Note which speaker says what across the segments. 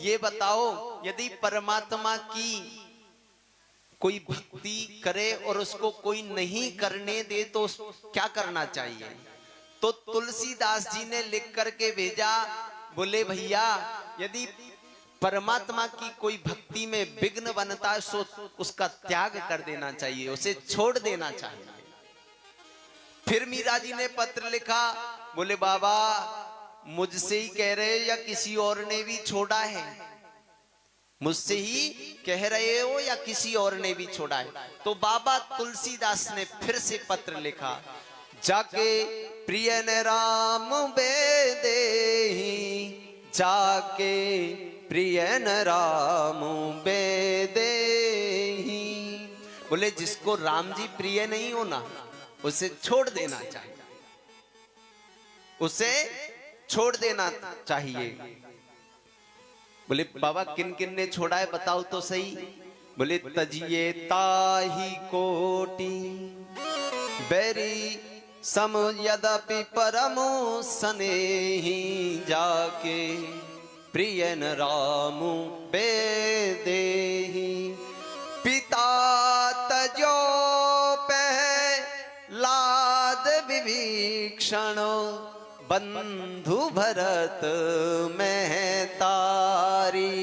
Speaker 1: ये बताओ, यदि परमात्मा की कोई भक्ति करे और उसको कोई नहीं करने दे तो क्या करना चाहिए? तो तुलसीदास जी ने लिख करके भेजा, बोले भैया यदि परमात्मा की कोई भक्ति में विघ्न बनता है सो उसका त्याग कर देना चाहिए, उसे छोड़ देना चाहिए। फिर मीरा जी ने पत्र लिखा, बोले बाबा मुझसे ही कह रहे या किसी और ने भी छोड़ा है? मुझसे ही कह रहे हो या किसी और ने भी छोड़ा है? तो बाबा तुलसीदास ने फिर से पत्र लिखा, जाके प्रिय ने राम बेदेही, जाके प्रिय न राम बेदेही। बोले जिसको राम जी प्रिय नहीं हो ना उसे छोड़ देना चाहिए, उसे छोड़ देना चाहिए। बोले बाबा किन किन ने छोड़ा है बताओ तो सही। बोले तजिए ताही कोटि बैरी सम यद्यपि परमो सनेही, जाके प्रिय न राम बेदेही। पिता तजो पहलाद विभीषण, बंधु भरत महतारी।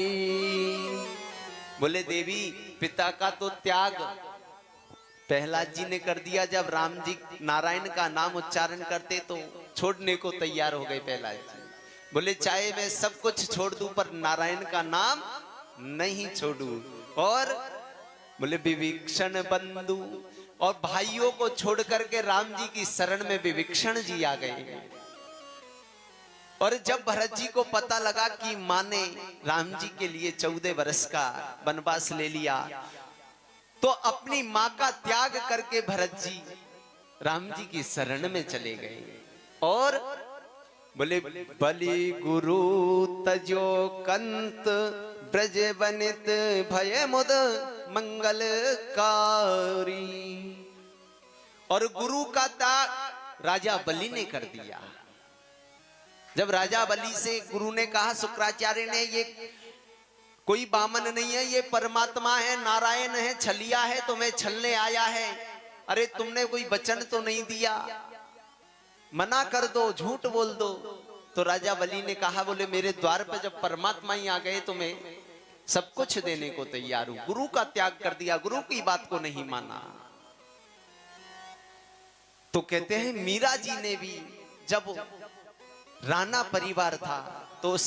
Speaker 1: बोले देवी पिता का तो त्याग प्रहलाद जी ने कर दिया, जब राम जी नारायण का नाम उच्चारण करते तो छोड़ने को तैयार हो गए प्रहलाद जी। बोले चाहे मैं सब कुछ छोड़ दूं पर नारायण का नाम नहीं छोड़ू। और बोले विभीषण बंधु, और भाइयों को छोड़ करके राम जी की शरण में विभीषण जी आ गए। और जब भरत जी को पता लगा कि माँ ने राम जी के लिए 14 वर्ष का वनवास ले लिया, तो अपनी माँ का त्याग करके भरत जी राम जी की शरण में चले गए। और बोले बलि गुरु तजो कंत, ब्रज बनित भय मुद मंगलकारी। और गुरु का त्याग राजा बलि ने कर दिया। जब राजा बलि से गुरु ने कहा, शुक्राचार्य ने, ये कोई बामन नहीं है, ये परमात्मा है, नारायण है, छलिया है, तुम्हें छलने आया है। अरे तुमने कोई वचन तो नहीं दिया, मना कर दो, झूठ बोल दो। तो राजा बलि ने कहा, बोले मेरे द्वार पर जब परमात्मा ही आ गए तो मैं सब कुछ देने को तैयार हूं। गुरु का त्याग कर दिया, गुरु की बात को नहीं माना। तो कहते हैं मीरा जी ने भी, जब राणा परिवार था